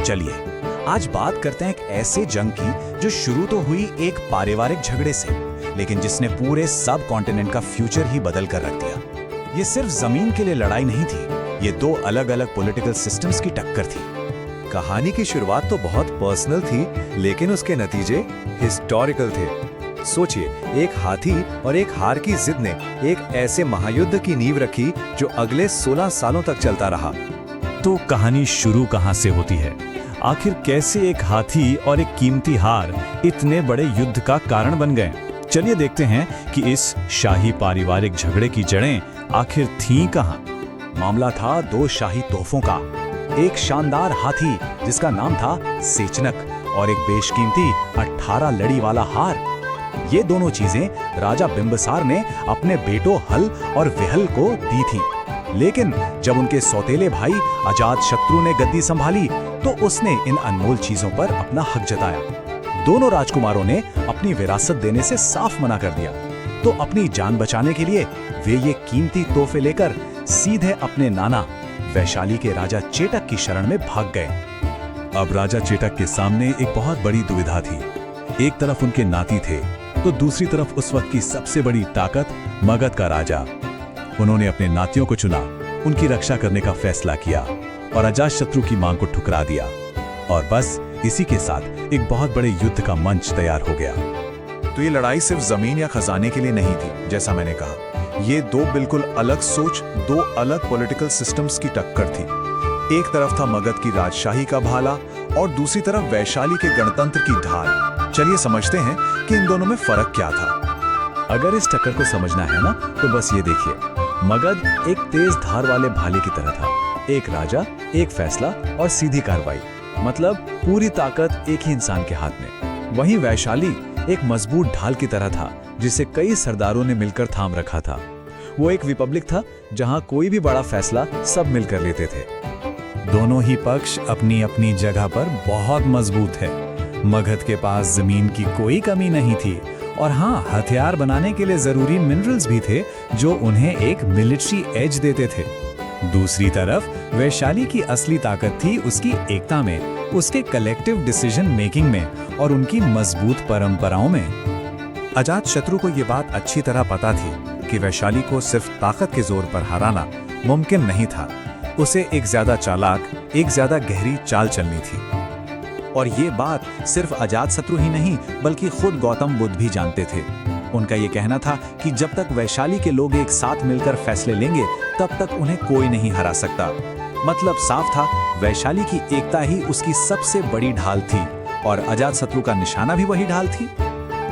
चलिए आज बात करते हैं एक ऐसे जंग की जो शुरू तो हुई एक पारिवारिक झगड़े से, लेकिन जिसने पूरे सब कॉन्टिनेंट का फ्यूचर ही बदल कर रख दिया। ये सिर्फ जमीन के लिए लड़ाई नहीं थी, ये दो अलग अलग पॉलिटिकल सिस्टम्स की टक्कर थी। कहानी की शुरुआत तो बहुत पर्सनल थी, लेकिन उसके नतीजे हिस्टोरिकल थे। सोचिए, एक हाथी और एक हार की जिद ने एक ऐसे महायुद्ध की नींव रखी जो अगले 16 सालों तक चलता रहा। तो कहानी शुरू कहां से होती है? आखिर कैसे एक हाथी और एक कीमती हार इतने बड़े युद्ध का कारण बन गए? चलिए देखते हैं कि इस शाही पारिवारिक झगड़े की जड़ें आखिर थीं कहां। मामला था दो शाही तोहफों का, एक शानदार हाथी जिसका नाम था सेचनक और एक बेशकीमती 18 लड़ी वाला हार। ये दोनों चीजें राजा बिंबिसार ने अपने बेटों हल और विहल को दी थी, लेकिन जब उनके सौतेले भाई अजातशत्रु ने गद्दी संभाली तो उसने इन अनमोल चीजों पर अपना हक जताया। दोनों राजकुमारों ने अपनी विरासत देने से साफ मना कर दिया, तो अपनी जान बचाने के लिए वे ये कीमती तोहफे लेकर सीधे अपने नाना वैशाली के राजा चेटक की शरण में भाग गए। अब राजा चेटक के सामने एक बहुत बड़ी दुविधा थी। एक तरफ उनके नाती थे, तो दूसरी तरफ उस वक्त की सबसे बड़ी ताकत मगध का राजा। उन्होंने अपने नातियों को चुना, उनकी रक्षा करने का फैसला किया और अजातशत्रु की मांग को ठुकरा दिया। और बस इसी के साथ एक बहुत बड़े युद्ध का मंच तैयार हो गया। तो ये लड़ाई सिर्फ जमीन या खजाने के लिए नहीं थी, जैसा मैंने कहा। ये दो बिल्कुल अलग सोच, दो अलग पॉलिटिकल सिस्टम्स की टक्कर थी। एक तरफ था मगध की राजशाही का भाला और दूसरी तरफ वैशाली के गणतंत्र की ढाल। चलिए समझते हैं कि इन दोनों में फर्क क्या था। अगर इस टक्कर को समझना है ना, तो बस ये देखिए, मगध एक तेज धार वाले भाले की तरह था। एक राजा, एक फैसला और सीधी कार्रवाई, मतलब पूरी ताकत एक ही इंसान के हाथ में। वहीं वैशाली एक मजबूत ढाल की तरह था, जिसे कई सरदारों ने मिलकर थाम रखा था। वो एक रिपब्लिक था जहां कोई भी बड़ा फैसला सब मिलकर लेते थे। दोनों ही पक्ष अपनी अपनी जगह पर बहुत मजबूत है। मगध के पास जमीन की कोई कमी नहीं थी, और हाँ, हथियार बनाने के लिए जरूरी मिनरल्स भी थे जो उन्हें एक मिलिट्री एज देते थे। दूसरी तरफ वैशाली की असली ताकत थी उसकी एकता में, उसके कलेक्टिव डिसीजन मेकिंग में और उनकी मजबूत परंपराओं में। अजातशत्रु को ये बात अच्छी तरह पता थी कि वैशाली को सिर्फ ताकत के जोर पर हराना मुमकिन नहीं था। उसे एक ज्यादा चालाक, एक ज्यादा गहरी चाल चलनी थी। और ये बात सिर्फ अजातशत्रु ही नहीं, बल्कि खुद गौतम बुद्ध भी जानते थे। उनका ये कहना था कि जब तक वैशाली के लोग एक साथ मिलकर फैसले लेंगे, तब तक उन्हें कोई नहीं हरा सकता। मतलब साफ था, वैशाली की एकता ही उसकी सबसे बड़ी ढाल थी और अजातशत्रु का निशाना भी वही ढाल थी।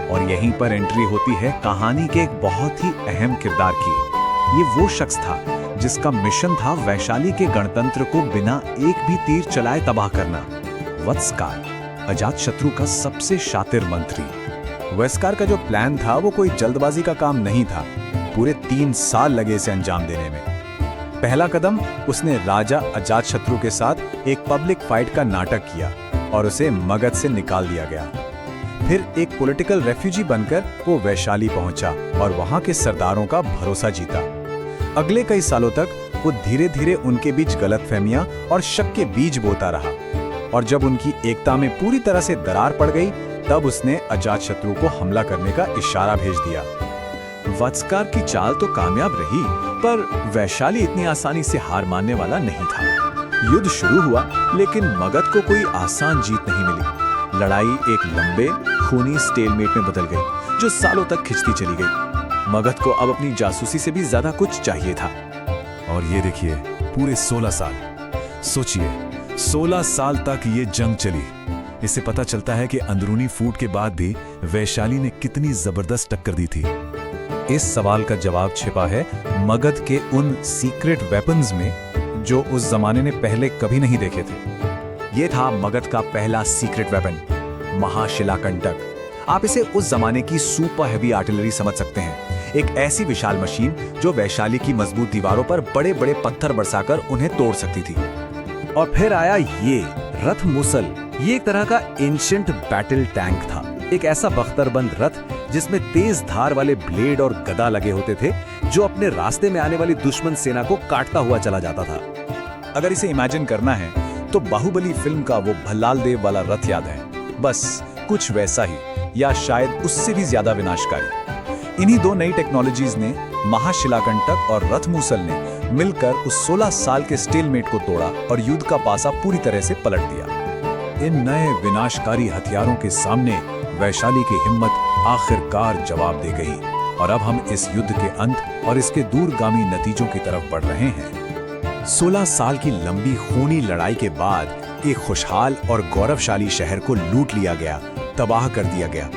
और यहीं पर एंट्री होती है कहानी के एक बहुत ही अहम किरदार की। ये वो शख्स था जिसका मिशन था वैशाली के गणतंत्र को बिना एक भी तीर चलाए तबाह करना। वत्सकार, अजातशत्रु का सबसे शातिर मंत्री। वत्सकार का जो प्लान था वो कोई जल्दबाजी का काम नहीं था। पूरे 3 साल लगे इसे अंजाम देने में। पहला कदम, उसने राजा अजातशत्रु के साथ एक पब्लिक फाइट का नाटक किया और उसे मगध से निकाल दिया गया। फिर एक पॉलिटिकल रेफ्यूजी बनकर वो वैशाली पहुंचा और वहां के सरदारों का भरोसा जीता। अगले कई सालों तक वो धीरे धीरे उनके बीच गलतफहमियां और शक के बीज बोता रहा, और जब उनकी एकता में पूरी तरह से दरार पड़ गई, तब उसने अजातशत्रु को हमला करने का इशारा भेज दिया। वत्सकार की चाल तो कामयाब रही, पर वैशाली इतनी आसानी से हार मानने वाला नहीं था। युद्ध शुरू हुआ, लेकिन मगध को कोई आसान जीत नहीं मिली। लड़ाई एक लंबे खूनी स्टेलमेट में बदल गई, जो सालों तक खिंचती चली गई। मगध को अब अपनी जासूसी से भी ज्यादा कुछ चाहिए था। और ये देखिए, पूरे 16 साल, सोचिए 16 साल तक ये जंग चली। इससे पता चलता है कि अंदरूनी फूट के बाद भी वैशाली ने कितनी जबरदस्त टक्कर दी थी। इस सवाल का जवाब छिपा है मगध के उन सीक्रेट वेपन्स में जो उस जमाने ने पहले कभी नहीं देखे थे। ये था मगध का पहला सीक्रेट वेपन, महाशिलाकंटक। आप इसे उस जमाने की सुपर हेवी आर्टिलरी समझ सकते हैं। एक ऐसी विशाल मशीन जो वैशाली की मजबूत दीवारों पर बड़े बड़े पत्थर बरसाकर उन्हें तोड़ सकती थी। और फिर आया ये रथ मुसल। ये एक तरह का एंशिएंट बैटल टैंक था, एक ऐसा बख्तरबंद रथ जिसमें तेज धार वाले ब्लेड और गदा लगे होते थे, जो अपने रास्ते में आने वाली दुश्मन सेना को काटता हुआ चला जाता था। अगर इसे इमेजिन करना है तो बाहुबली फिल्म का वो भल्लाल देव वाला रथ याद है, बस कुछ वैसा ही या शायद उससे भी ज्यादा विनाशकारी। इन्हीं दो नई टेक्नोलॉजीज ने, महाशिलाकंटक और रथमूसल ने मिलकर उस 16 साल के स्टेलमेट को तोड़ा और युद्ध का पासा पूरी तरह से पलट दिया। इन नए विनाशकारी हथियारों के सामने वैशाली की हिम्मत आखिरकार जवाब दे गई और अब हम इस युद्ध के अंत और इसके दूरगामी नतीजों की तरफ बढ़ रहे हैं। 16 साल की लंबी खूनी लड़ाई के बाद एक खुशहाल और गौरवशाली शहर को लूट लिया गया, तबाह कर दिया गया।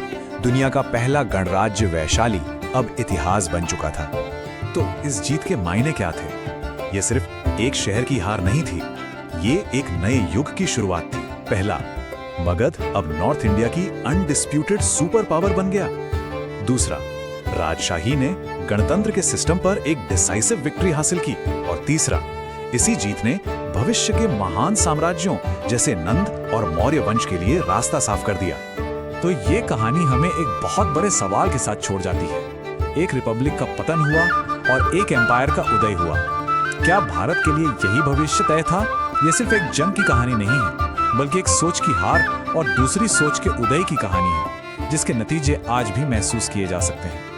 दुनिया का पहला गणराज्य वैशाली अब इतिहास बन चुका था। तो इस जीत के मायने क्या थे? ये सिर्फ एक शहर की हार नहीं थी, ये एक नए युग की शुरुआत थी। पहला, मगध अब नॉर्थ इंडिया की अनडिस्प्यूटेड सुपर पावर बन गया। दूसरा, राजशाही ने गणतंत्र के सिस्टम पर एक डिसाइसिव विक्ट्री हासिल की। और तीसरा, इसी जीत ने भविष्य के महान साम्राज्यों जैसे नंद और मौर्य वंश के लिए रास्ता साफ कर दिया। तो ये कहानी हमें एक बहुत बड़े सवाल के साथ छोड़ जाती है। एक रिपब्लिक का पतन हुआ और एक एम्पायर का उदय हुआ। क्या भारत के लिए यही भविष्य तय था? यह सिर्फ एक जंग की कहानी नहीं है, बल्कि एक सोच की हार और दूसरी सोच के उदय की कहानी है, जिसके नतीजे आज भी महसूस किए जा सकते हैं।